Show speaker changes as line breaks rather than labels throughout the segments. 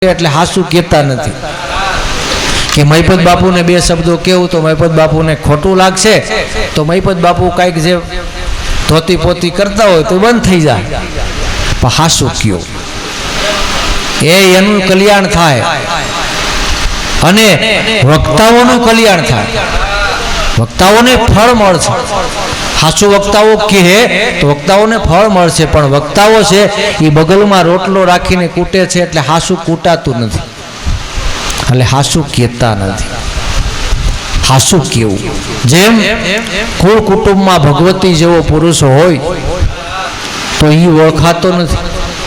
એટલે હાસુ કહેતા નથી કે મહિપત બાપુને બે શબ્દો કહેવું તો મહિપત બાપુને ખોટું લાગશે તો મહિપત બાપુ કાંઈક જે ધોતી પોતી કરતા હોય તો બંધ થઈ જાય, પણ હાસુ કયો એનું કલ્યાણ થાય અને વક્તાઓનું કલ્યાણ થાય, વક્તાઓને ફળ મળશે. હાસુ વક્તાઓ કહે તો વક્તાઓને ફળ મળશે, પણ વક્તાઓ છે એ બગલમાં રોટલો રાખીને કૂટે છે એટલે હાસુ કૂટાતું નથી, એટલે હાસુ કહેતા નથી. હાસુ કેવું જેમ કુળ કુટુંબમાં ભગવતી જેવો પુરુષ હોય તો એ ઓળખાતો નથી,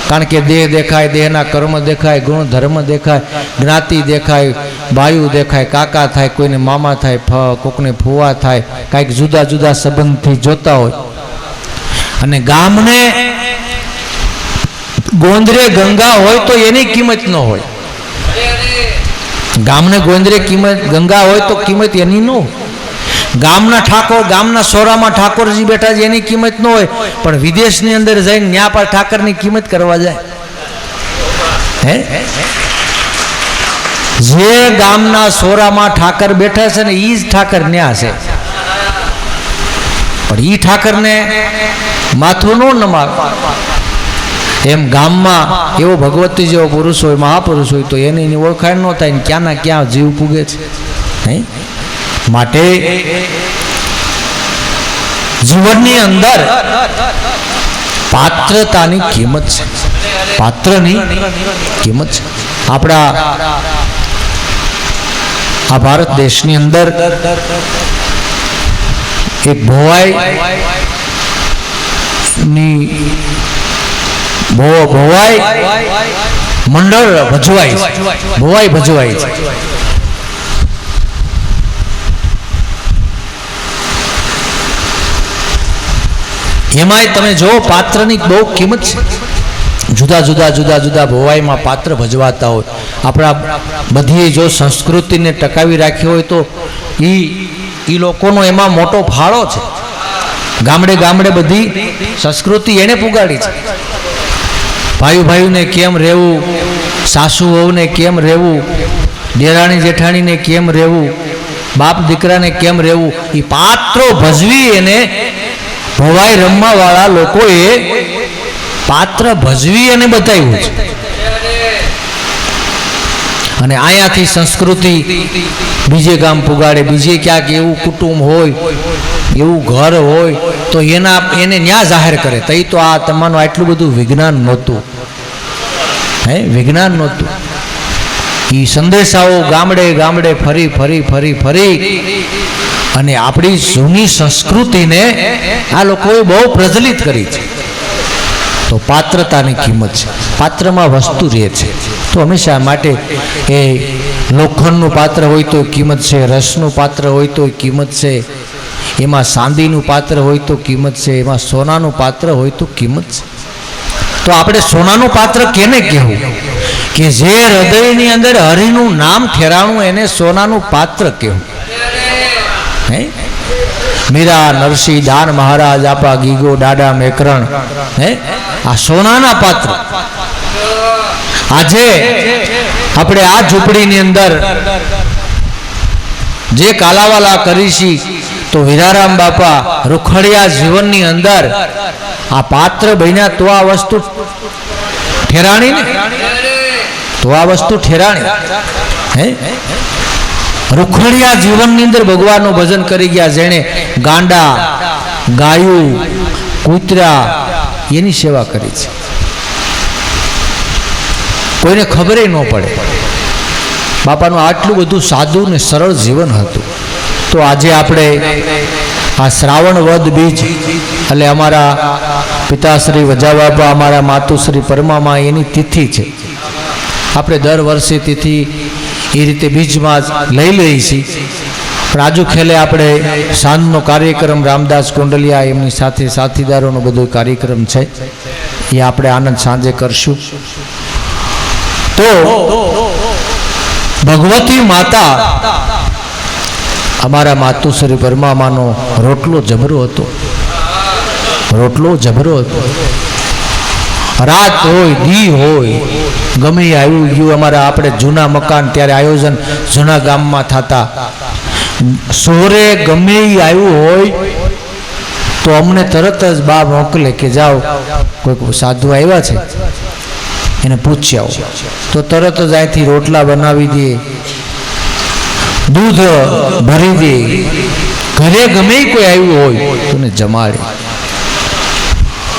કારણ કે દેહ દેખાય, દેહના કર્મ દેખાય, ગુણ ધર્મ દેખાય, જ્ઞાતિ દેખાય, બાયુ દેખાય, કાકા થાય, કોઈને મામા થાય, કોકને ફુવા થાય, કાંઈક જુદા જુદા સંબંધથી જોતા હોય. અને ગામને ગોંદરે ગંગા હોય તો એની કિંમત ન હોય, ગામને ગોંદરે ગંગા હોય તો કિંમત એની ન હોય. ગામના ઠાકોર, ગામના સોરામાં ઠાકોરજી બેઠા છે એની કિંમત ન હોય, પણ વિદેશની અંદર જઈને ન્યા પર ઠાકરની કિંમત કરવા જાય. હે જે ગામના સોરામાં ઠાકર બેઠા છે ને એ જ ઠાકર ન્યા છે, પણ એ ઠાકરને માથું ન નમાવ. એમ ગામમાં એવો ભગવતી જેવો પુરુષ હોય, મહાપુરુષ હોય તો એની ઓળખાણ ન થાય ને ક્યાંના ક્યાં જીવ પૂગે છે. નહીં, માટે જીવનની અંદર પાત્રતાની કિંમત છે, પાત્રની કિંમત છે. આપણા આ ભારત દેશની અંદર એક ભોવાઈ મંડળ ભજવાય છે, ભોવાઈ ભજવાય છે. એમાંય તમે જો પાત્રની બહુ કિંમત છે. જુદા જુદા ભોવાઈમાં પાત્ર ભજવાતા હોય. આપણા બધી જો સંસ્કૃતિને ટકાવી રાખી હોય તો એ લોકોનો એમાં મોટો ફાળો છે. ગામડે ગામડે બધી સંસ્કૃતિ એને પુગાડી છે. ભાઈઓને કેમ રહેવું, સાસુ વહુને કેમ રહેવું, દેરાણી જેઠાણીને કેમ રહેવું, બાપ દીકરાને કેમ રહેવું, એ પાત્રો ભજવી એને ભવાઈ રમવા વાળા લોકોએ પાત્ર ભજવી અને બતાવ્યું છે. અને અહીંયાથી સંસ્કૃતિ બીજે ગામ પુગાડે, બીજે ક્યાંક એવું કુટુંબ હોય, એવું ઘર હોય તો એને ન્યા જાહેર કરે. તઈ તો આ તમારું આટલું બધું વિજ્ઞાન નહોતું, હે વિજ્ઞાન નહોતું. એ સંદેશાઓ ગામડે ગામડે ફરી અને આપણી જૂની સંસ્કૃતિને આ લોકોએ બહુ પ્રચલિત કરી છે. તો પાત્રતાની કિંમત છે, પાત્રમાં વસ્તુ રહે છે. તો હંમેશા માટે એ લોખંડનું પાત્ર હોય તો કિંમત છે, રસનું પાત્ર હોય તો કિંમત છે, એમાં ચાંદીનું પાત્ર હોય તો કિંમત છે, એમાં સોનાનું પાત્ર હોય તો કિંમત છે. તો આપણે સોનાનું પાત્ર કેને કહેવું? કે જે હૃદયની અંદર હરિનું નામ ઠેરાણું એને સોનાનું પાત્ર કહેવું. મીરા નરસિંહ દાન મહારાજ આપા ગીગો દાડા મેકરણ, હે આ સોનાના પાત્ર. આજે આપણે આ ઝૂંપડીની અંદર જે કાલાવાલા કરીશી તો વીરારામ બાપા રૂખડિયા જીવનની અંદર આ પાત્ર બન્યા તો આ વસ્તુ ઠેરાણી ને, તો આ વસ્તુ ઠેરાણી. હે રૂખડિયા જીવનની અંદર ભગવાનનું ભજન કરી ગયા, જેણે ગાંડા, ગાયું, કૂતરા એની સેવા કરી છે. કોઈને ખબર ન પડે. બાપાનું આટલું બધું સાદું ને સરળ જીવન હતું. તો આજે આપણે આ શ્રાવણ વદ બીજ એટલે અમારા પિતાશ્રી વજા બાપા, અમારા માતુશ્રી પરમામાં એની તિથિ છે. આપણે દર વર્ષે તિથિ એ રીતે બીજમાં લઈ લઈએ છીએ. પણ આજુ ખેલે આપણે સાંજનો કાર્યક્રમ રામદાસ કુંડલિયા એમની સાથે સાથીદારોનો બધો કાર્યક્રમ છે, એ આપણે આનંદ સાંજે કરશું. તો ભગવતી માતા અમારા માતુશ્રી પરમામાનો રોટલો જબરો હતો, રોટલો જબરો હતો. રાત હોય દી હોય ગમે એ આવ્યું ગયું, અમારા આપણે જૂના મકાન ત્યારે આયોજન જૂના ગામમાં થતા, સોરે ગમે એ આવ્યું હોય તો અમને તરત જ બા મોકલે કે જાઓ કોઈ સાધુ આવ્યા છે એને પૂછી આવો, તો તરત જ અહીંથી રોટલા બનાવી દે, દૂધ ભરી દે, ઘરે ગમે કોઈ આવ્યું હોય તો ને જમાડે.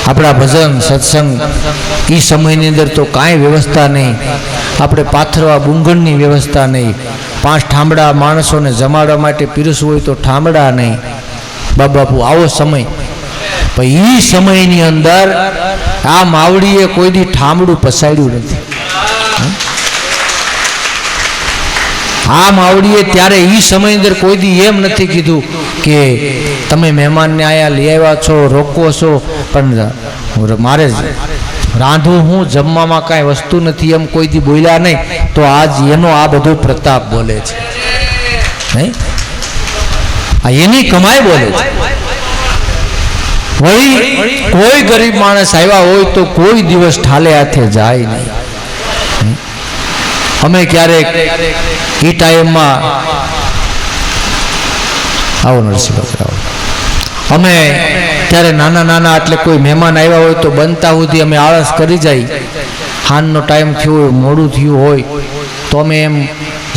આપણા ભજન સત્સંગ એ સમયની અંદર તો કાંઈ વ્યવસ્થા નહીં, આપણે પાથરવા બુંગણની વ્યવસ્થા નહીં, 5 ઠામડા માણસોને જમાડવા માટે પીરસવું હોય તો ઠામડા નહીં. બાપુ આવો સમય, પણ એ સમયની અંદર આ માવડીએ કોઈ દી ઠામડું પસાડ્યું નથી. આ માવડીએ ત્યારે એ સમયની અંદર કોઈ દી એમ નથી કીધું કે તમે મહેમાનને આયા લઈ આવ્યા છો, રોકો છો, પણ મારે રાંધવું હું, જમવામાં કાંઈ વસ્તુ નથી, એમ કોઈ દી બોલ્યા નહીં. તો આજ એનો આ બધો પ્રતાપ બોલે છે નહીં, આ એની કમાઈ બોલે છે. વળી કોઈ ગરીબ માણસ આવ્યા હોય તો કોઈ દિવસ ઠાલે હાથે જાય નહીં. અમે ક્યારેક એ ટાઈમમાં આવો નરસિંહ આવો, અમે ત્યારે નાના નાના એટલે કોઈ મહેમાન આવ્યા હોય તો બનતા સુધી અમે આળસ કરી જાય, ખાનનો ટાઈમ થયો હોય, મોડું થયું હોય તો અમે એમ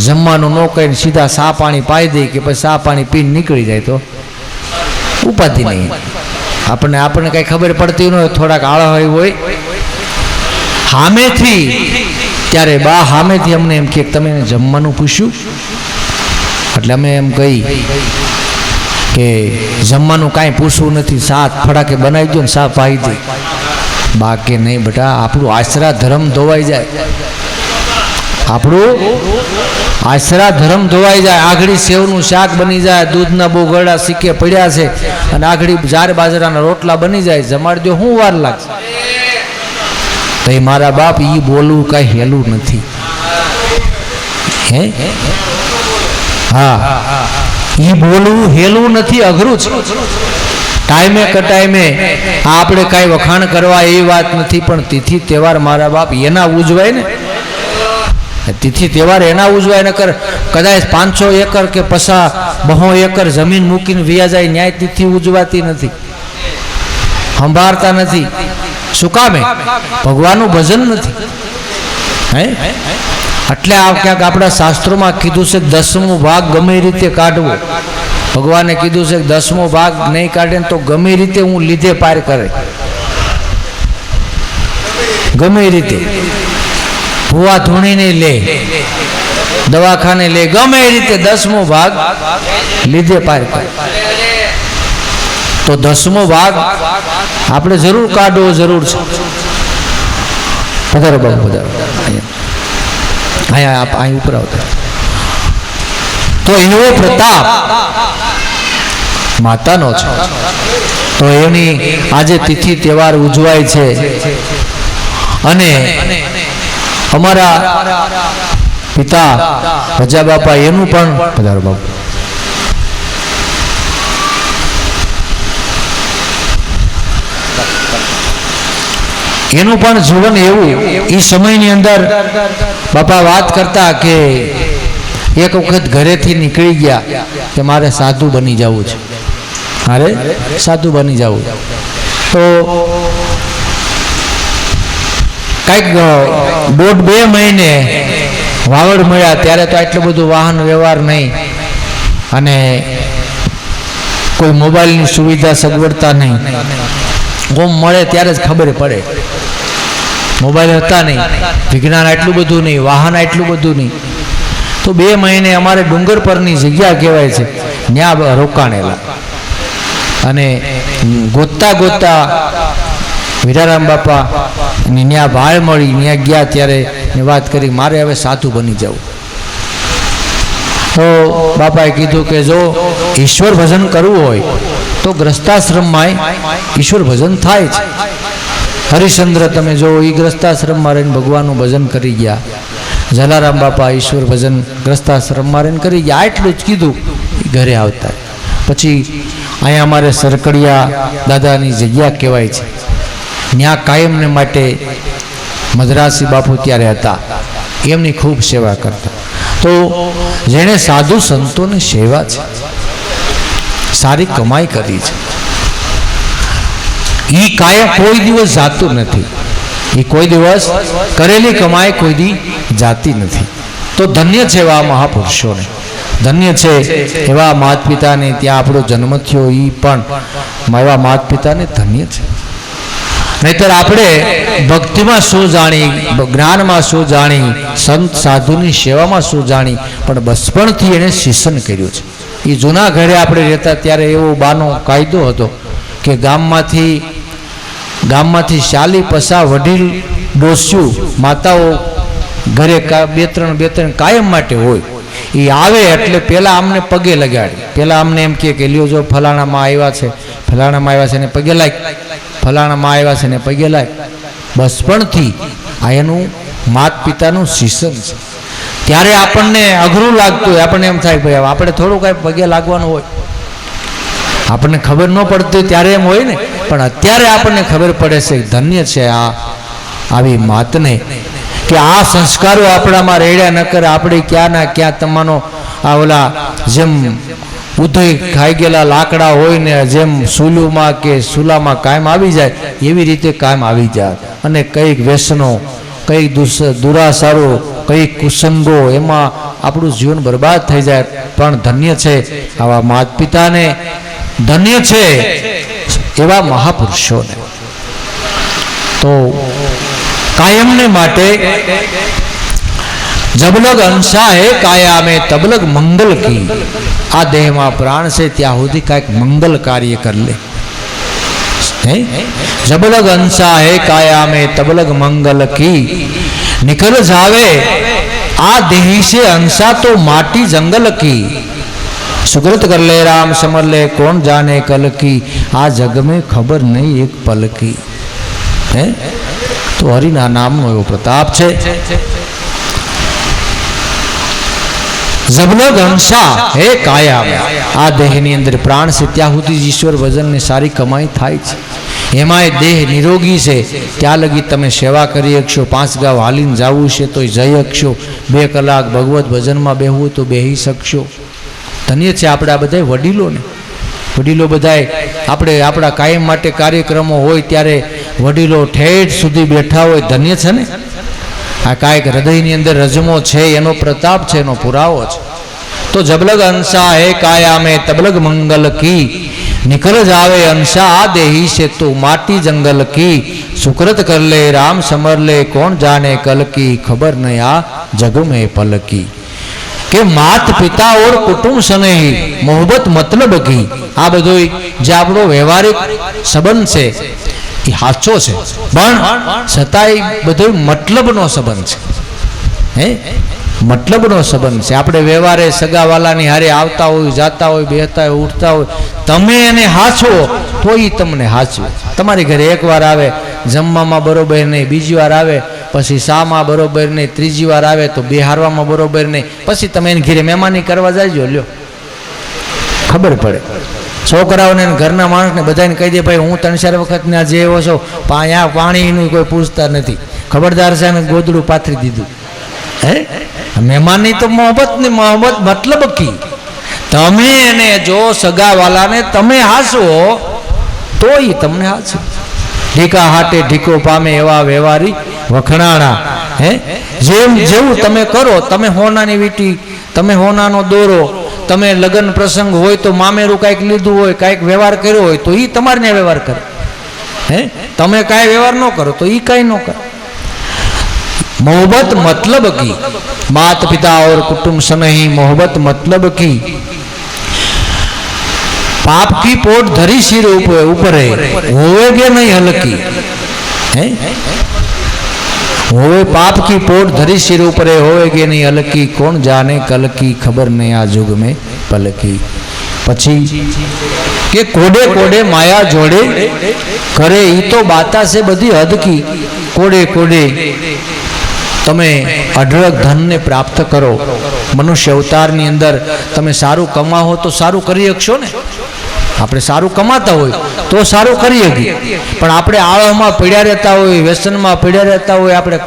જમવાનું ન કહીને સીધા સા પાણી પાઈ દઈએ કે પછી સા પાણી પીને નીકળી જાય તો ઉપાધિ નહીં. આપણને કઈ ખબર પડતી ન હોય, થોડાક આળા હોય સામેથી, ત્યારે બા સામેથી અમને એમ કે તમે જમવાનું પૂછ્યું, એટલે અમે એમ કહી કે જમવાનું કાંઈ પૂછવું નથી, સાત ફડાકે બનાવી દો ને સા પાઈ દે. બા કે નહીં બેટા, આપણું આશરા ધર્મ ધોવાઈ જાય, આપણું આશરા ધર્મ ધોવાઈ જાય. આગળી સેવનું શાક બની જાય, દૂધના બહુ ગળા સિક્કે પડ્યા છે, અને આગળી જાર બાજરાના રોટલા બની જાય, જમાડી દો, શું વાર લાગશે? તો એ મારા બાપ એ બોલવું કાંઈ હેલું નથી. હે હા, એ બોલવું હેલું નથી, અઘરું છે. ટાઈમે કટાઈમે આપણે કાંઈ વખાણ કરવા એ વાત નથી, પણ તિથિ તહેવાર મારા બાપ એના ઉજવાય ને, તિથિ તહેવાર એના ઉજવાય. ન કર કદાચ 500 એકર કે 200 એકર જમીન મૂકીને વ્યા જાય, ન્યાય તિથિ ઉજવાતી નથી, સંભાળતા નથી. શું કામે? ભગવાનનું ભજન નથી. હે એટલે આ ક્યાંક આપણા શાસ્ત્રોમાં કીધું છે 10મો ભાગ ગમે રીતે કાઢવો. ભગવાને કીધું છે 10મો ભાગ નહીં કાઢે તો ગમે રીતે હું લીધે પાર કરે, ગમે રીતે ભૂવા ધૂણીને લે, દવાખાને લે, ગમે રીતે 10મો ભાગ લીધે પાર કરે. તો 10મો ભાગ આપણે જરૂર કાઢવો જરૂર છે. પધારો બાબુ, પધારો અહીંયા અહીં ઉપર આવતા. તો એવો પ્રતાપ માતાનો છે, તો એની આજે તિથિ તહેવાર ઉજવાય છે. અને અમારા પિતા રજા બાપા એનું પણ, પધારો બાપુ, એનું પણ જીવન એવું એ સમયની અંદર બાપા વાત કરતા કે એક વખત ઘરેથી નીકળી ગયા કે મારે સાધુ બની જવું છે, મારે સાધુ બની જવું. તો કંઈક 1.5-2 મહિને વાવડ મળ્યા, ત્યારે તો આટલું બધું વાહન વ્યવહાર નહીં, અને કોઈ મોબાઈલની સુવિધા સગવડતા નહીં. ગોમ મળે ત્યારે જ ખબર પડે, મોબાઈલ હતા નહીં, વિજ્ઞાન આટલું બધું નહીં, વાહન આટલું બધું નહીં. તો 2 મહિને અમારે ડુંગર પરની જગ્યા કહેવાય છે, ત્યાં રોકાણેલા. અને ગોતતા ગોતતા વીરારામ બાપા ને ત્યાં ભાળ મળી, ત્યાં ગયા ત્યારે વાત કરી મારે હવે સાધુ બની જવું. તો બાપાએ કીધું કે જો ઈશ્વર ભજન કરવું હોય તો ગ્રસ્તાશ્રમમાં ઈશ્વર ભજન થાય છે. હરિશ્ચંદ્ર તમે જો એ ગ્રસ્તાશ્રમમાં રહીને ભગવાનનું ભજન કરી ગયા, જલારામ બાપા ઈશ્વર ભજન ગ્રસ્તાશ્રમમાં રહીને કરી ગયા. આટલું જ કીધું, ઘરે આવતા. પછી અહીંયા અમારે સરકડિયા દાદાની જગ્યા કહેવાય છે, ત્યાં કાયમને માટે મદ્રાસી બાપુ ત્યારે હતા, એમની ખૂબ સેવા કરતા. તો જેણે સાધુ સંતોની સેવા છે, સારી કમાઈ કરી છે, એ કાયમ કોઈ દિવસ જાતું નથી. એ કોઈ દિવસ કરેલી કમાઈ કોઈ દી જાતી નથી. તો ધન્ય છે એવા મહાપુરુષોને, ધન્ય છે એવા માતા પિતાને ત્યાં આપણો જન્મ થયો, એ પણ એવા માતા પિતાને ધન્ય છે. નહીતર આપણે ભક્તિમાં શું જાણી, જ્ઞાનમાં શું જાણી, સંત સાધુની સેવામાં શું જાણી, પણ બચપણથી એણે શિક્ષણ કર્યું છે. એ જૂના ઘરે આપણે રહેતા ત્યારે એવો બાનો કાયદો હતો કે ગામમાંથી 40-50 વડીલ ડોસ્યું માતાઓ ઘરે બે ત્રણ કાયમ માટે હોય. એ આવે એટલે પહેલાં અમને પગે લગાડી, પહેલાં અમને એમ કે લ્યો જો ફલાણામાં આવ્યા છે, ફલાણામાં આવ્યા છે ને પગે લાગ, ફલાણામાં આવ્યા છે ને પગે લાગ. બચપણથી આ એનું માતા પિતાનું શિક્ષણ છે. ત્યારે આપણને અઘરું લાગતું હોય, આપણને એમ થાય ભાઈ આપણે થોડું કાંઈ પગે લાગવાનું હોય, આપણને ખબર ન પડતી ત્યારે એમ હોય ને, પણ અત્યારે આપણને ખબર પડે છે. ધન્ય છે આ આવી માતને કે આ સંસ્કારો આપણામાં રેડ્યા ન કરે. આપણે ક્યાં ના ક્યાં તમારો આ ઓલા જેમ ઉધઈ ખાઈ ગયેલા લાકડા હોય ને જેમ સૂલુમાં કે સુલામાં કાયમ આવી જાય, એવી રીતે કાયમ આવી જાય. અને કંઈક વ્યસનો, કંઈક દુરાસારો, કંઈક કુસંગો, એમાં આપણું જીવન બરબાદ થઈ જાય. પણ ધન્ય છે આવા માતા પિતાને, ધન્ય છે એવા મહાપુરુષોને. તો કાયમને માટે જબલગ અંશા હે કાયા મેં તબલગ મંગલ કી. આ દેહમાં પ્રાણ છે ત્યાં સુધી કાંઈક મંગલ કાર્ય કર લે. જબલગ અંશા હે કાયા મેં તબલગ મંગલ કી. નિકલ જાવે આ દેહી से अंशा तो माटी जंगल की. सुकृत कर ले राम समर ले कौन जाने कल की. आ जग में खबर नहीं एक पल की. है तो हरिना नामનો એવો પ્રતાપ છે. જબલગ અંશા હે કાયા. આ દેહની અંદર પ્રાણ છે ત્યાં સુધી ઈશ્વર ભજનની સારી કમાઈ થાય છે. એમાંય દેહ નિરોગી છે ત્યાં લગી તમે સેવા કરી શકશો. 5 ગાવ હાલીને જવું છે તો જઈ શકશો. 2 કલાક ભગવત ભજનમાં બેહવું તો બેહી શકશો. ધન્ય છે આપણે આ બધા વડીલોને. વડીલો બધાય આપણે આપણા કાયમ માટે કાર્યક્રમો હોય ત્યારે વડીલો ઠેઠ સુધી બેઠા હોય. ધન્ય છે ને. આ કાંઈક હૃદયની અંદર રજમો છે, એનો પ્રતાપ છે, એનો પુરાવો છે. તો જબલગ અંશા હે કાયા મેં તબલગ મંગલ કી. निकल जावे अंशा आ देही से तो माटी जंगल की. सुकृत कर ले राम समर ले कौन जाने कल की. खबर नहीं आ जग में पल की. કે માત પિતા ઓર કુટુંબ સ્નેહી મોહબ્બત મતલબ કી. આ બધો જે આપણો વ્યવહારિક સંબંધ છે એ સાચો છે, પણ છતાંય બધો મતલબનો સંબંધ છે. હે મતલબનો સંબંધ છે. આપણે વ્યવહારે સગાવાલાની હારે આવતા હોય, જાતા હોય, બેહતા હોય, ઉઠતા હોય, તમે એને હાચવો તો એ તમને હાચવે. તમારી ઘરે એકવાર આવે જમવામાં બરોબર નહીં, બીજી વાર આવે પછી શામાં બરોબર નહીં, ત્રીજી વાર આવે તો બિહારવામાં બરોબર નહીં, પછી તમે એને ઘરે મહેમાની કરવા જાયજો. લ્યો ખબર પડે. છોકરાઓને ઘરના માણસને બધાને કહી દે ભાઈ હું 3-4 વખતના જે એવો છો, અહીંયા પાણીનું કોઈ પૂછતા નથી. ખબરદાર છે ને ગોદડું પાથરી દીધું. હે મહેમાનની તો મોહબ્બત મતલબ કી. તમે એને જો સગાવાલાને તમે હાસવો તો એ તમને હાચવે. ઢીકા હાટે ઢીકો પામે એવા વ્યવહારી વખણાણા. હે જેવું તમે કરો, તમે હોનાની વીટી, તમે હોનાનો દોરો, તમે લગ્ન પ્રસંગ હોય તો મામેરું કાંઈક લીધું હોય, કાંઈક વ્યવહાર કર્યો હોય તો એ તમારને વ્યવહાર કરે. હે તમે કાંઈ વ્યવહાર ન કરો તો એ કાંઈ ન કરે. मोहब्बत मतलब की. माता पिता और कुटुंब स्नेही मोहब्बत मतलब की. पाप की पोट धरी सिर ऊपर होवेगे नहीं हल्की. है होवे पाप की पोट धरी सिर ऊपर होवेगे नहीं हल्की. कौन जाने कल की. खबर नहीं आ जुग में पल की. પછી કે કોડે કોડે માયા જોડે કરે ઈ તો બાતા છે બધી હદ કી. કોડે કોડે તમે અઢળક ધનને પ્રાપ્ત કરો. મનુષ્ય અવતારની અંદર તમે સારું કમાવો તો સારું કરી શકશો ને. આપણે સારું કમાતા હોય તો સારું કરીએ શકીએ, પણ આપણે આળોમાં પડ્યા રહેતા હોય, વ્યસનમાં પડ્યા રહેતા હોય, આપણે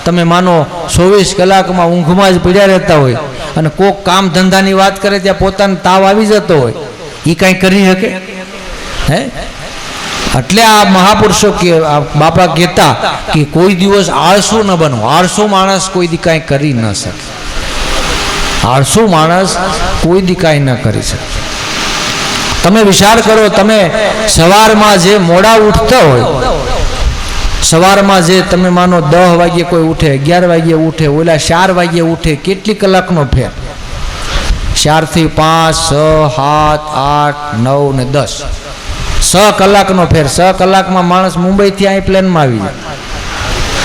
તમે માનો 24 કલાકમાં ઊંઘમાં જ પડ્યા રહેતા હોય અને કોક કામ ધંધાની વાત કરે ત્યાં પોતાનો તાવ આવી જતો હોય, એ કાંઈ કરી શકે? હે? એટલે આ મહાપુરુષો કે બાપા કહેતા કે કોઈ દિવસ આળસુ ન બનો. આળસુ માણસ કોઈ દી કાંઈ કરી ન શકે. આળસુ માણસ કોઈ દી કાંઈ ન કરી શકે. તમે વિચાર કરો, તમે સવારમાં જે મોડા ઉઠતા હોય, સવારમાં જે તમે માનો 10 વાગ્યે કોઈ ઉઠે, 11 વાગ્યે ઉઠે, ઓલા 4 વાગ્યે ઉઠે, કેટલી કલાકનો ફેર? 4 થી 5, 6, 7, 8, 9 ને 10, 6 કલાકનો ફેર. 6 કલાકમાં માણસ મુંબઈથી અહીં પ્લેનમાં આવી જાય.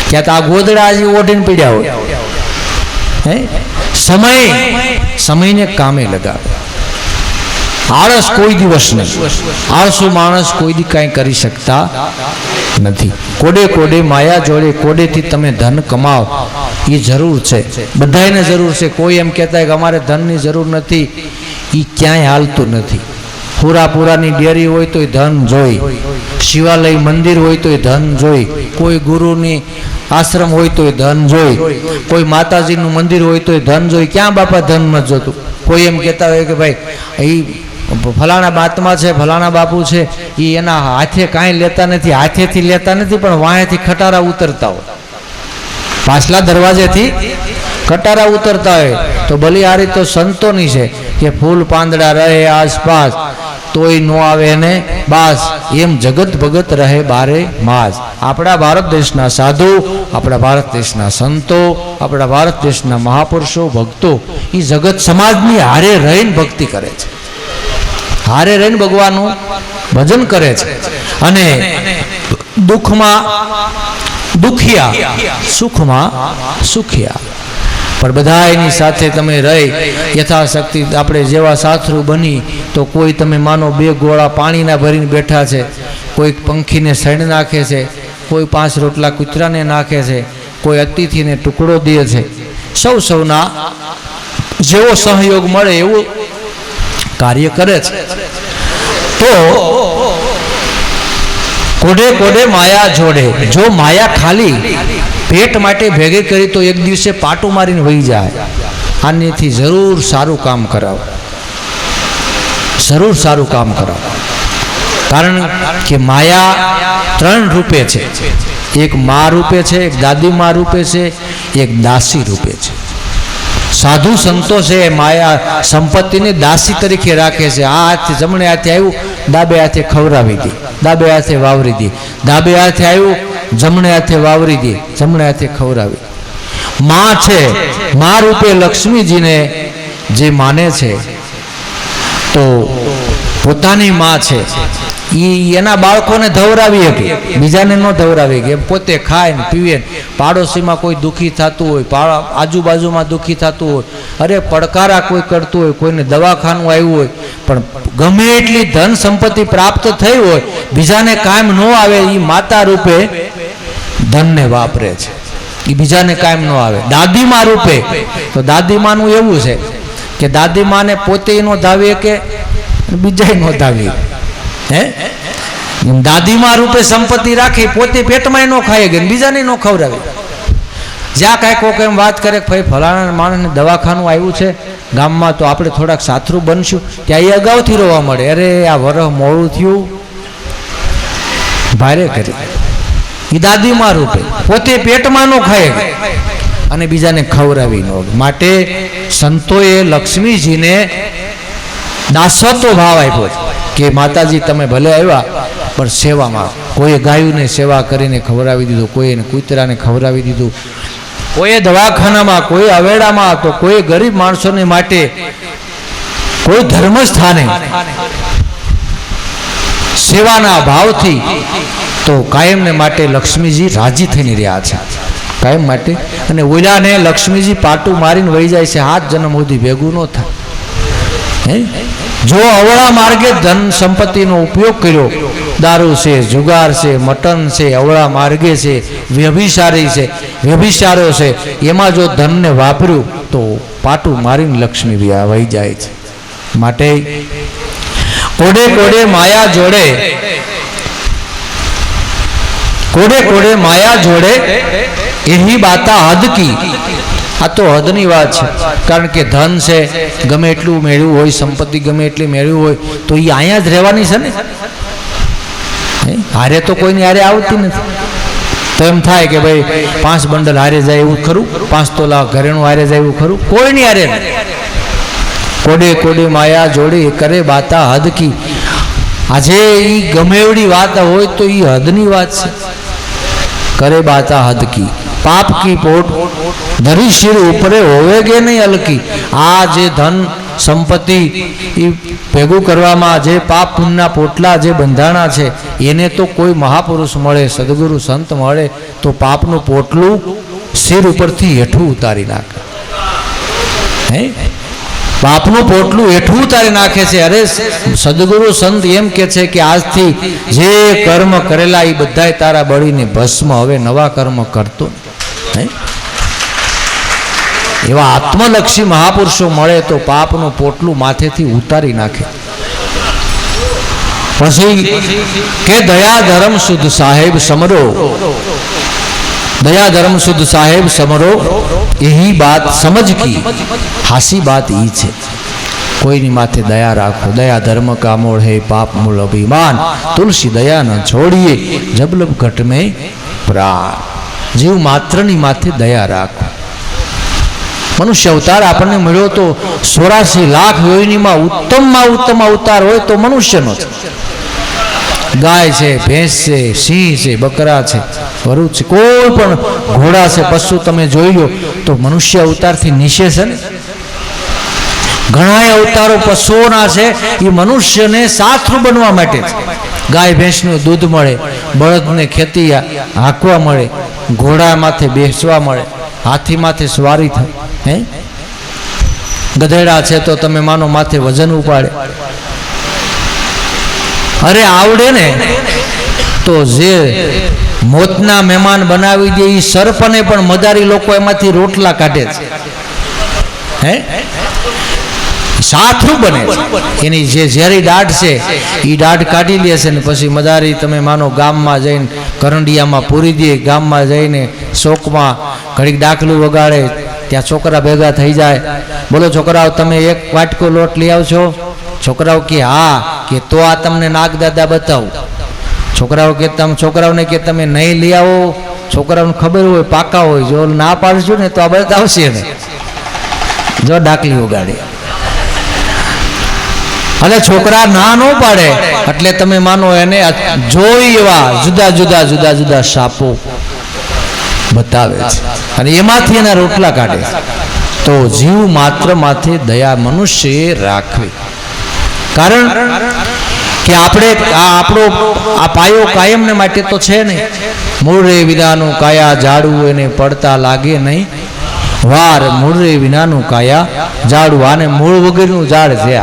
ત્યાં તો આ ગોદડા હજી ઓઢીને પીડ્યા હોય. હે? સમયને કામે લગાવે. આળસ કોઈ દિવસ નહીં. આળસુ માણસ કોઈ દી કાંઈ કરી શકતા નથી. કોડે કોડે માયા જોડે કોડેથી તમે ધન કમાવ, એ જરૂર છે, બધાને જરૂર છે. કોઈ એમ કહેતા કે અમારે ધનની જરૂર નથી, એ ક્યાંય હાલતું નથી. પૂરાની ડેરી હોય તોય ધન જોઈ, શિવાલય મંદિર હોય તોય ધન જોઈ, કોઈ ગુરુની આશ્રમ હોય તોય ધન જોઈ, કોઈ માતાજીનું મંદિર હોય તોય ધન જોઈ. ક્યાં બાપા ધન નથી જોતું? કોઈ એમ કહેતા હોય કે ભાઈ એ ફલાણા બાતમાં છે, ફલાણા બાપુ છે, એ એના હાથે કાંઈ લેતા નથી, હાથેથી લેતા નથી, પણ વાંહેથી ખટારા ઉતરતા હોય, પાછલા દરવાજેથી ખટારા ઉતરતા હોય. તો બલિહારી તો સંતોની છે કે ફૂલ પાંદડા રહે આસપાસ તોય નો આવે ને બાસ, એમ જગત ભગત રહે બારે માસ. આપણા ભારત દેશના સાધુ, આપણા ભારત દેશના સંતો, આપણા ભારત દેશના મહાપુરુષો, ભક્તો, એ જગત સમાજની હારે રહીને ભક્તિ કરે છે, હારે રહીને ભગવાનનું ભજન કરે છે. અને દુઃખમાં દુખિયા, સુખમાં સુખિયા. પણ બધા એની સાથે તમે રહી યથાશક્તિ આપણે જેવા સાથરૂ બની, તો કોઈ તમે માનો 2 ગોળા પાણીના ભરીને બેઠા છે, કોઈ પંખીને સણ નાખે છે, કોઈ 5 રોટલા કૂતરાને નાખે છે, કોઈ અતિથિને ટુકડો દે છે. સૌના જેવો સહયોગ મળે એવું કાર્ય કરે છે. તો કોડે કોડે માયા જોડે. જો માયા ખાલી પેટ માટે ભેગી કરી તો એક દિવસે પાટું મારીને વહી જાય. આનેથી જરૂર સારું કામ કરાવો, જરૂર સારું કામ કરાવો. કારણ કે માયા 3 રૂપે છે. એક મા રૂપે છે, એક દાદી મા રૂપે છે, એક દાસી રૂપે છે. સાધુ સંતો છે માયા સંપત્તિને દાસી તરીકે રાખે છે. આ હાથે જમણે હાથે આવ્યું, ડાબે હાથે ખવડાવી દે, ડાબે હાથે વાવરી દે, ડાબે હાથે આવ્યું, જમણે હાથે વાવરી દે, જમણે હાથે ખવડાવી. માં છે, મા રૂપે લક્ષ્મીજીને જે માને છે, તો પોતાની માં છે, એના બાળકોને ધવરાવી શકે, બીજાને ન ધવરાવી શકે. પોતે ખાય ને પીવે. પાડોશીમાં કોઈ દુઃખી થતું હોય, આજુબાજુમાં દુઃખી થતું હોય, અરે પડકારા કોઈ કરતું હોય, કોઈને દવાખાનું આવ્યું હોય, પણ ગમે એટલી ધન સંપત્તિ પ્રાપ્ત થઈ હોય, બીજાને કાયમ ન આવે, એ માતા રૂપે ધનને વાપરે છે, એ બીજાને કાયમ ન આવે. દાદીમા રૂપે, તો દાદીમાનું એવું છે કે દાદીમાને પોતે નો ધાવીએ કે બીજા નો ધાવીએ. હે? દાદીમા રૂપે સંપત્તિ રાખી, પોતે પેટમાં ન ખાઈ ગઈ, બીજાને ન ખવડાવે. જ્યાં કાંઈ કોક એમ વાત કરે કે ભાઈ ફલાણા માણસને દવાખાનું આવ્યું છે ગામમાં, તો આપણે થોડાક સાથરું બનશું, ત્યાં એ અગાઉથી રોવા મળે, અરે આ વરહ મોડું થયું, ભારે કરી. એ દાદીમા રૂપે પોતે પેટમાં ન ખાય અને બીજાને ખવડાવી ન. માટે સંતોએ લક્ષ્મીજીને દાસત્વ ભાવ આપ્યો કે માતાજી તમે ભલે આવ્યા, પણ સેવામાં કોઈએ ગાયોને સેવા કરીને ખવડાવી દીધું, કોઈને કૂતરાને ખવડાવી દીધું, કોઈએ દવાખાનામાં, કોઈ અવેડામાં, તો કોઈ ગરીબ માણસોને માટે કોઈ ધર્મસ્થાને સેવાના ભાવથી તો કાયમને માટે લક્ષ્મીજી રાજી થઈને રહ્યા છે, કાયમ માટે. અને ઓલાને લક્ષ્મીજી પાટું મારીને વહી જાય છે, 7 જન્મ સુધી ભેગું ન થાય. હે? જો અવળા માર્ગે ધન સંપત્તિનો ઉપયોગ કર્યો, દારૂ છે, જુગાર છે, મટન છે, અવળા માર્ગે છે, વ્યભિચારી છે, વ્યભિચારો છે, એમાં જો ધનને વાપર્યું તો પાટું મારીને લક્ષ્મી વહી જાય છે. માટે કોડે કોડે માયા જોડે, કોડે કોડે માયા જોડે એહી બાતા હદ કી. આ તો હદની વાત છે, કારણ કે ધન છે ગમે એટલું મેળવ્યું હોય, સંપત્તિ ગમે એટલી મેળવ્યું હોય, તો એ અહીંયા જ રહેવાની છે ને. હારે તો કોઈની હારે આવતી નથી. તો એમ થાય કે ભાઈ 5 બંડલ હારે જાય એવું ખરું, 5 તોલા ઘરેણું હારે જાય એવું ખરું, કોઈની હારે નહીં. કોડે કોડે માયા જોડે કરે બાતા હદ કી. આજે એ ગમે એવડી વાત હોય તો એ હદની વાત છે. કરે બાતા હદ કી પાપ કી પોટ ધરી શિર ઉપરે હોવે કે નહીં અલકી. આ જે ધન સંપત્તિ એ ભેગું કરવામાં જે પાપ પુણ્યના પોટલા જે બંધાણા છે, એને તો કોઈ મહાપુરુષ મળે, સદગુરુ સંત મળે તો પાપનું પોટલું શિર ઉપરથી હેઠું ઉતારી નાખે. હે, પાપનું પોટલું હેઠું ઉતારી નાખે છે. અરે સદગુરુ સંત એમ કે છે કે આજથી જે કર્મ કરેલા એ બધાય તારા બળીને ભસ્મ, હવે નવા કર્મ કરતો. એવા આત્મલક્ષી મહાપુરુષો મળે તો પાપનું પોટલું માથેથી ઉતારી નાખે. પછી કે દયા ધર્મ શુદ્ધ સાહેબ સમરો, દયા ધર્મ શુદ્ધ સાહેબ સમરો એહી બાત સમજ કી. હાસી બાત ઈ છે, કોઈની માથે દયા રાખો. દયા ધર્મ કા મોળ હે પાપ મૂળ અભિમાન, તુલસી દયા ન છોડીએ જબલબ ઘટ મેં પ્રાણ. જીવ માત્રની માથે દયા રાખો. મનુષ્ય અવતાર આપણને મળ્યો તો 84 લાખ યોનિમાં ઉત્તમમાં ઉત્તમ અવતાર હોય તો મનુષ્યનો છે. ગાય છે, ભેંસ છે, સિંહ છે, બકરા છે, વરુ છે, કોઈ પણ ઘોડા છે, પશુ તમે જોઈ લો તો મનુષ્ય અવતારથી નીચે છે ને. ઘણા અવતારો પશુઓના છે એ મનુષ્યને સાથરૂ બનવા માટે છે. ગાય ભેંસનું દૂધ મળે, બળદને ખેતી હાંકવા મળે, ઘોડા માથે બેસવા મળે, હાથી માથે સવારી થાય. હે, ગધેડા છે તો તમે માનો માથે વજન ઉપાડે. અરે આવડે ને તો જે મોતના મહેમાન બનાવી દે એ સર્પને પણ મદારી લોકો એમાંથી રોટલા કાઢે છે. હે, સાથરૂ બને છે. એની જે ઝેરી દાઢ છે એ દાઢ કાઢી લે છે ને પછી મદારી તમે માનો ગામમાં જઈને કરંડિયામાં પૂરી દે, ગામમાં જઈને શોકમાં ઘડીક ડાકલું વગાડે, ત્યાં છોકરા ભેગા થઈ જાય. બોલો છોકરાઓ તમે એક વાટકો લોટ લઈ આવશો? છોકરાઓ કે હા. કે તો આ તમને નાગદાદા બતાવું. છોકરાઓને કે તમે નહીં લઈ આવો. છોકરાઓને ખબર હોય, પાકા હોય, જો ના પાડશું ને તો આ બતાવશે ને. જો ડાકલી વગાડે અને છોકરા ના ન પાડે એટલે તમે માનો એને જોઈ એવા જુદા જુદા જુદા જુદા સાપો બતાવે છે અને એમાંથી એના રોટલા કાઢે છે. તો જીવ માત્ર માથે દયા મનુષ્યએ રાખવી. કારણ કે આપણે આપણો આ પાયો કાયમને માટે તો છે નહીં. મૂળ રે વિનાનું કાયા ઝાડવું એને પડતા લાગે નહીં વાર. મૂળ રે વિનાનું કાયા ઝાડવું. આને મૂળ વગરનું ઝાડ છે.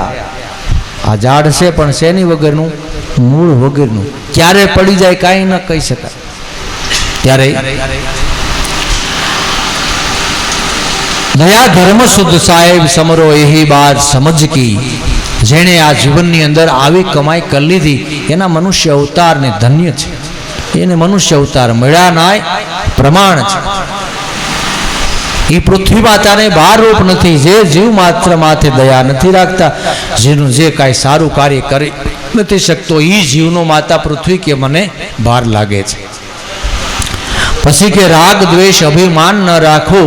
આ ઝાડ છે પણ શેની વગરનું? મૂળ વગરનું. ક્યારે પડી જાય કાંઈ ન કહી શકાય. ત્યારે દયા ધર્મ શુદ્ધ સાહેબ સમરો એહી બાત સમજ કી. જેણે આ જીવનની અંદર આવી કમાઈ કરી લીધી એના મનુષ્ય અવતારને ધન્ય છે. એને મનુષ્ય અવતાર મળ્યા નાય પ્રમાણ છે. એ પૃથ્વી માતાને ભારરૂપ નથી. જે જીવ માત્ર માથે દયા નથી રાખતા, જેનું જે કાંઈ સારું કાર્ય કરી નથી શકતો, એ જીવનો માતા પૃથ્વી કે મને ભાર લાગે છે. પછી કે રાગ દ્વેષ અભિમાન ન રાખો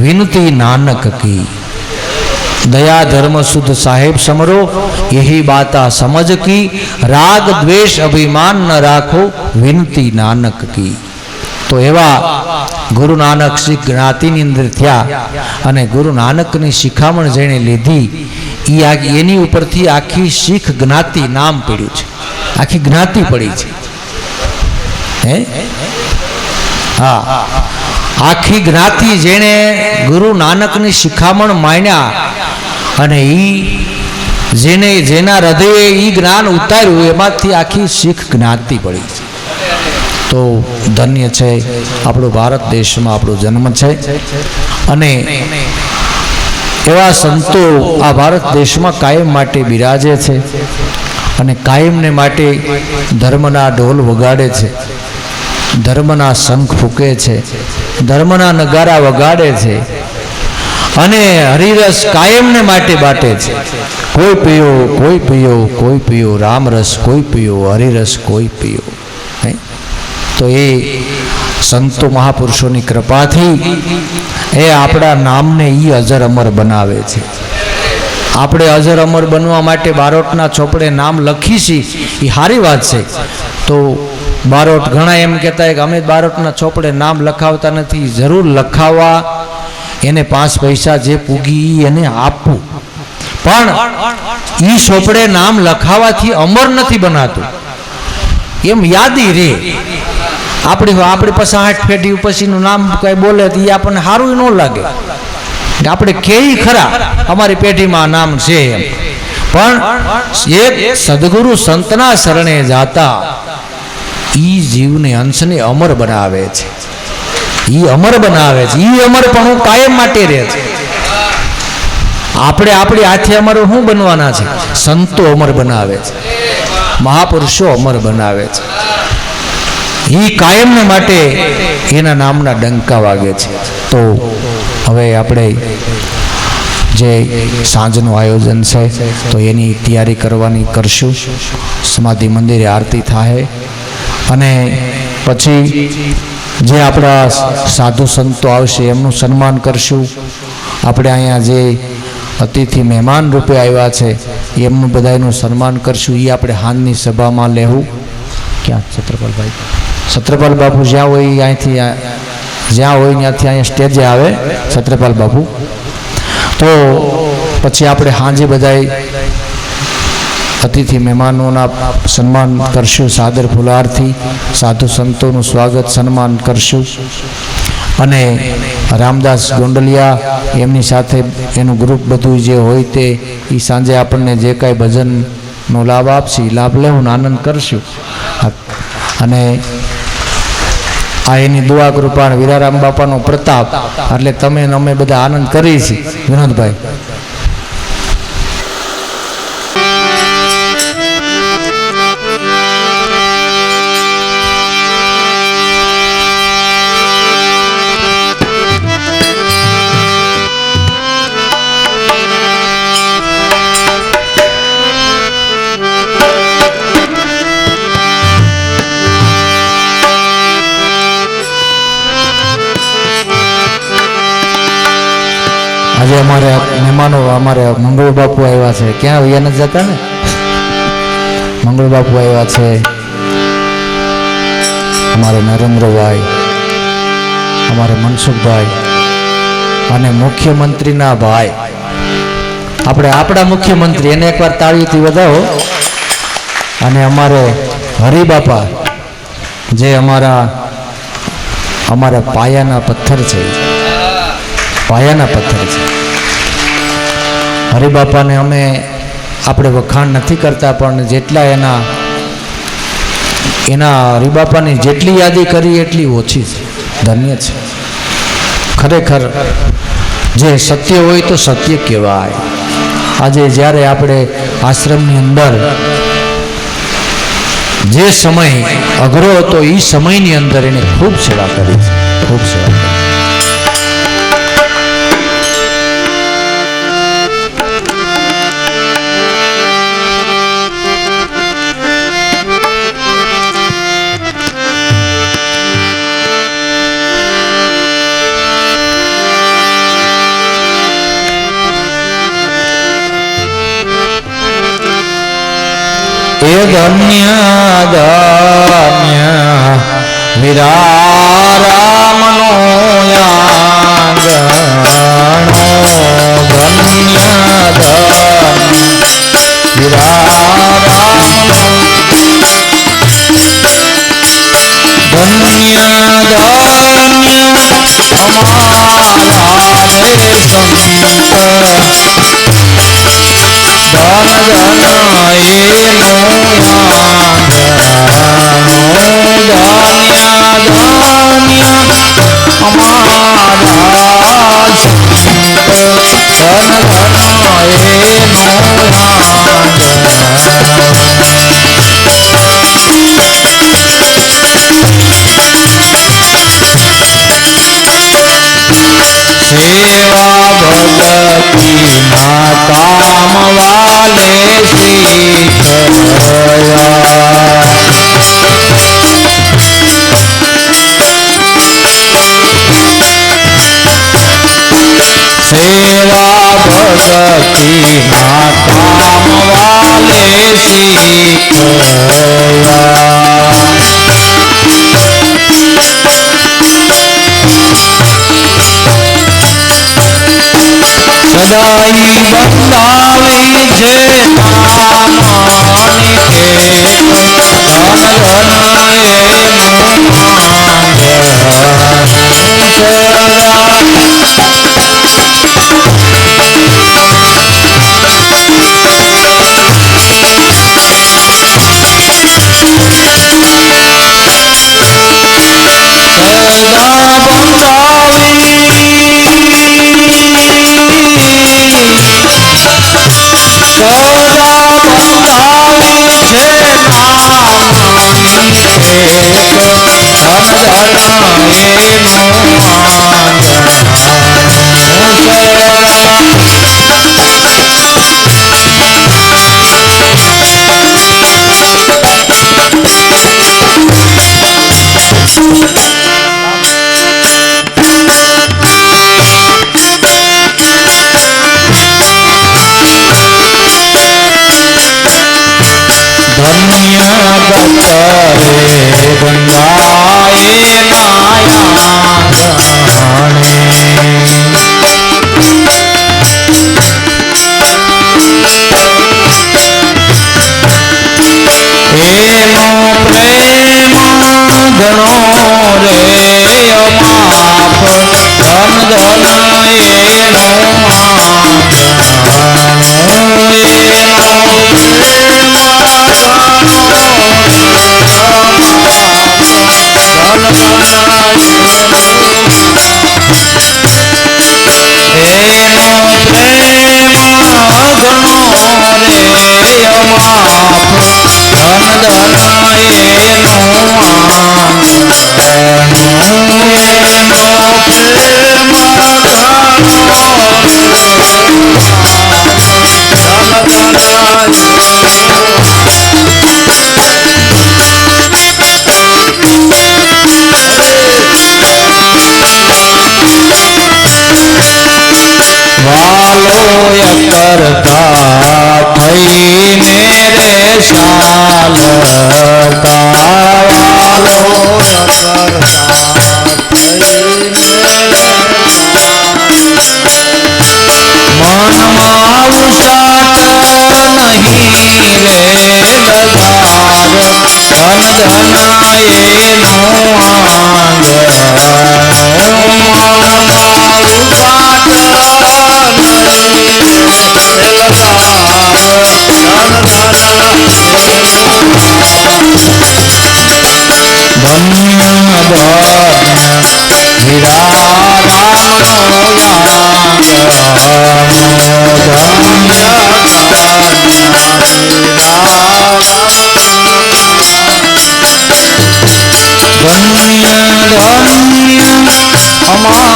વિનતી નાનક કી. દયા ધર્મ શુદ્ધ સાહેબ સમરો यही बाता समझ की. राग द्वेष अभिमान न राखो विनती नानक की. तो एवा गुरु नानक सिख ज्ञाति अंदर थया अने गुरु नानक नी शिखामण जेने लीधी एनी उपरथी आखी सिख ज्ञाति नाम पड्યું છે. आखी ज्ञाति पड़ी છે. हे हाँ, आखी ज्ञाति जेने गुरु नानक नी शिखामण मान्या अने ई जेने जेना हृदये ई ज्ञान उतार्યું एमांथी आखी सिख ज्ञाति पड़ी છે. तो धन्य है आपणो भारत देश में आपणो जन्म है अने एवा संतो आ भारत देश में कायम माटे बिराजे छे અને કાયમને માટે ધર્મના ઢોલ વગાડે છે, ધર્મના શંખ ફૂંકે છે, ધર્મના નગારા વગાડે છે અને હરિરસ કાયમને માટે બાટે છે. કોઈ પીયો, કોઈ પીયો, કોઈ પીયો રામરસ, કોઈ પીયો હરિરસ, કોઈ પીયો. તો એ સંતો મહાપુરુષોની કૃપાથી એ આપણા નામને એ અજર અમર બનાવે છે. આપણે અજર અમર બનવા માટે બારોટના ચોપડે નામ લખીશી એ સારી વાત છે. તો બારોટ ઘણા એમ કહેતા હોય કે અમે બારોટના ચોપડે નામ લખાવતા નથી. જરૂર લખાવવા, એને 5 પૈસા જે પૂગી એને આપવું, પણ એ ચોપડે નામ લખાવાથી અમર નથી બનાતું. એમ યાદી રે. આપણી પાસે 8 પેઢી પછીનું નામ કઈ બોલે તો એ આપણને સારું ન લાગે. આપણે કેવી ખરા અમારી પેઢીમાં નામ છે એમ, પણ એક સદગુરુ સંતના શરણે જાતા ઈ જીવને અંશને અમર બનાવે છે. ઈ અમર બનાવે છે. ઈ અમરપણું કાયમ માટે રહે છે. આપણે આપણી હાથે અમર શું બનવાના છે? સંતો અમર બનાવે છે, મહાપુરુષો અમર બનાવે છે. ઈ કાયમને માટે એના નામના ડંકા વાગે છે. તો હવે આપણે જે સાંજનું આયોજન છે તો એની તૈયારી કરવાની કરશું. સમાધિ મંદિરે આરતી થાય અને પછી જે આપણા સાધુ સંતો આવશે એમનું સન્માન કરશું. આપણે અહીંયા જે અતિથિ મહેમાન રૂપે આવ્યા છે એમનું બધાનું સન્માન કરશું. એ આપણે હાનની સભામાં લેવું. ક્યાં છત્રપાલભાઈ? છત્રપાલ બાપુ જ્યાં હોય અહીંથી જ્યાં હોય ત્યાંથી અહીંયા સ્ટેજે આવે છત્રપાલ બાપુ. તો પછી આપણે સાંજે બધાય અતિથિ મહેમાનોના સન્માન કરશું. સાદર ફુલારથી સાધુ સંતોનું સ્વાગત સન્માન કરશું. અને રામદાસ ગોંડલિયા એમની સાથે એનું ગ્રુપ બધું જે હોય તે એ સાંજે આપણને જે કાંઈ ભજનનો લાભ આપશે એ લાભ લેવું આનંદ કરશું. અને આ એની દુઆ કૃપા વીરારામ બાપાનો પ્રતાપ એટલે તમે અમે બધા આનંદ કરીએ છીએ. વિનોદભાઈ આજે અમારે મહેમાનો અમારે મંગળ બાપુ આવ્યા છે. ક્યાં વૈયા નથી જતા ને? મંગળ બાપુ આવ્યા છે, અમારે નરેન્દ્રભાઈ, અમારે મનસુખભાઈ અને મુખ્યમંત્રીના ભાઈ, આપણા મુખ્યમંત્રી એને એકવાર તાળીથી વધાવો. અને અમારે હરિબાપા જે અમારા પાયાના પથ્થર છે, પાયાના પથ્થર છે. હરિબાપાને આપણે વખાણ નથી કરતા, પણ જેટલા એના હરિબાપાની જેટલી યાદી કરી એટલી ઓછી છે. ધન્ય છે ખરેખર. જે સત્ય હોય તો સત્ય કહેવાય. આજે જ્યારે આપણે આશ્રમની અંદર જે સમય અઘરો હતો એ સમયની અંદર એને ખૂબ સેવા કરી છે, ખૂબ સેવા કરી. ધન્ય ધન્ય વીરારામનો આંગણો, ધન્ય ધન્ય વીરારામનો, ધન્ય ધન્ય અમારા રે સંત, ધન ધન એનો આંગણો, ધન્ય ધન્ય અમારા જગતી માતા વાલે શીખયા સદાઈ બંધાવી છે તામાની ખેત ધન કરતા થઈને રે શાલતા વાલો મનમાં ઉસાટ નહીં રે લગાર ધન ધનાયેનો આંગ રેતા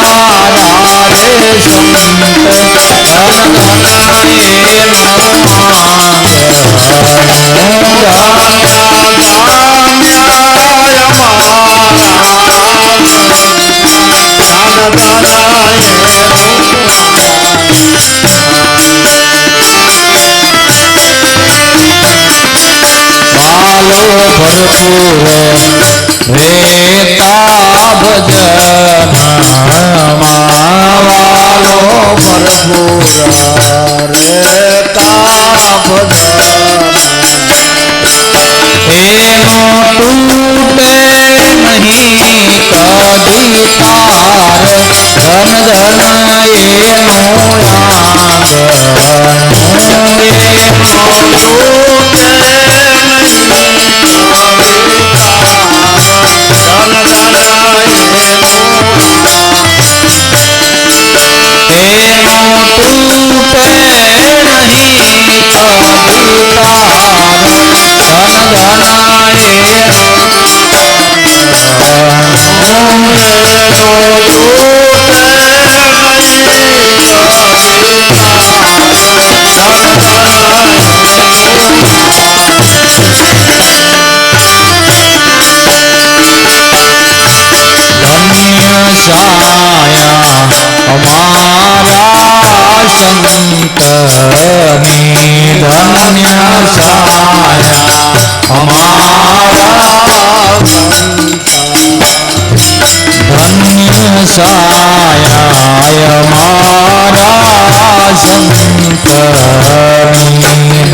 ભજન માવાલો ભરપૂર રેતા ભજન એનો તૂટે નહીં કદી તાર ધન ધન એનો સંતની ધન્ય સાયા અમારા ધન્ય સાયા અમારા સંતની ધન્ય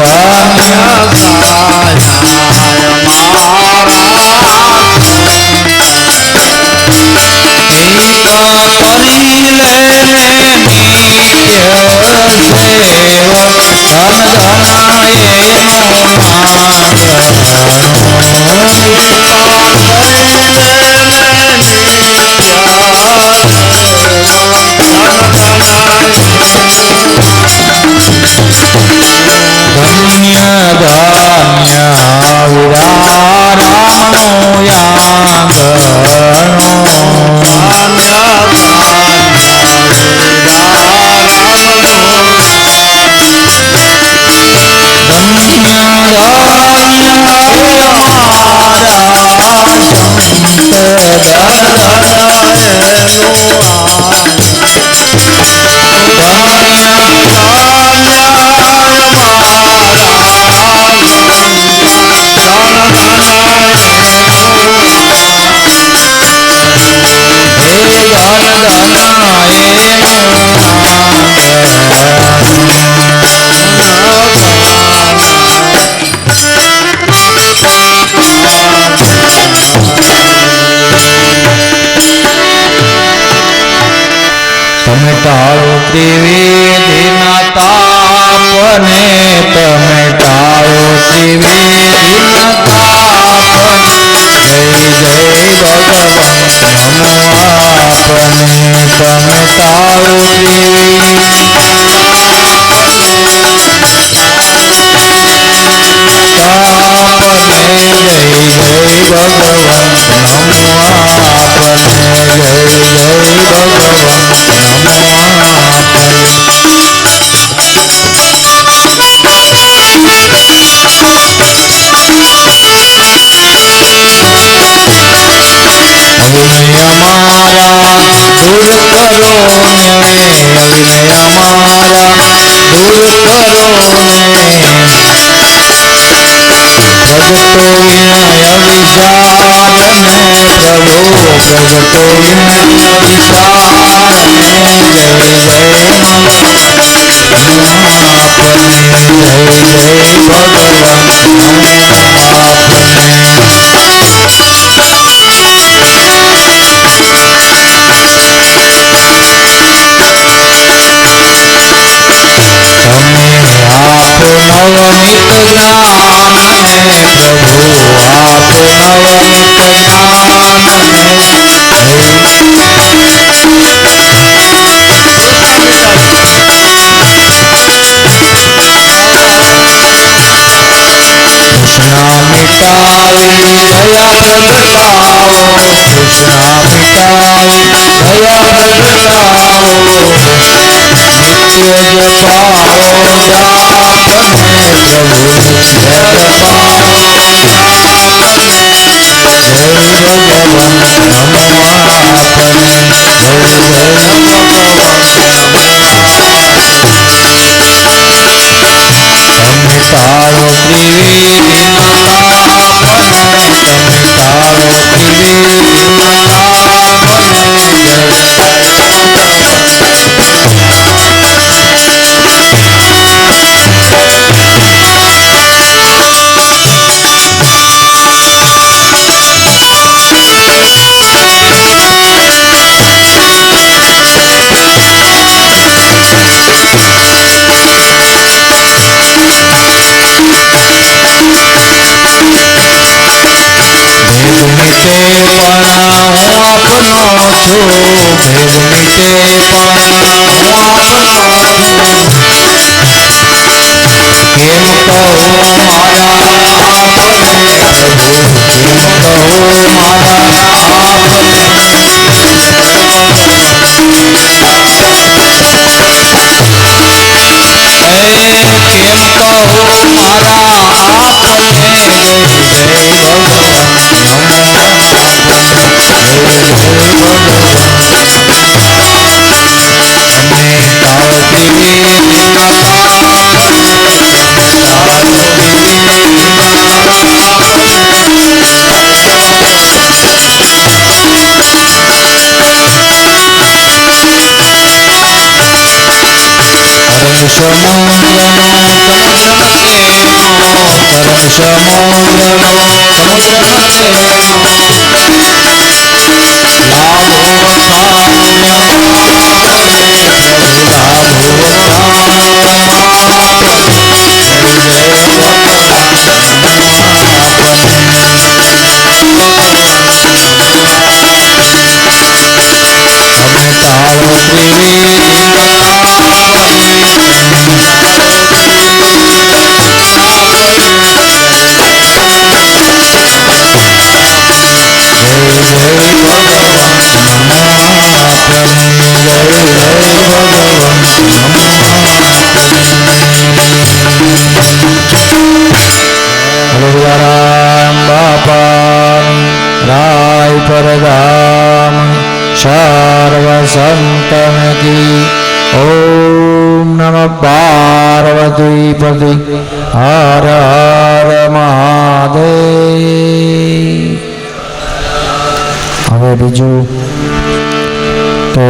તમે ટાળો ત્રિવેદીના તાપને તમે ટાળો ત્રિવેદીના તાપને જય જય ભગવાન નમો આપને તમે ટાળો તાપને જય જય ભગવાન નમો આપને જય જય ભગવાન અવિનય અમારા દૂર કરો ને અવિનય અમારા દૂર કરો ને પ્રગટો વિનય વિશાળ ને પ્રભુ પ્રગટો વિનય વિશાળ ને જય જય નવનીત જ્ઞાન ને પ્રભુ આપ નવનીત જ્ઞાન કૃષ્ણ મિટાવી દયા પ્રગટાવો કૃષ્ણ મિટાવી દયા પ્રગટાવો નિત્ય જપાઓ જાપને પ્રભુ નિત્ય જપાઓ જાપને જય ભગવાન નમો આપને જય જય ભગવાન તમે ટાળો ત્રિવેદીના તાપને તમે ટાળો ત્રિવેદીના તાપને જય राय परधाम सर्व संतन की। ओम नमः पार्वती पति हर हर महादेव। હવે બીજું કે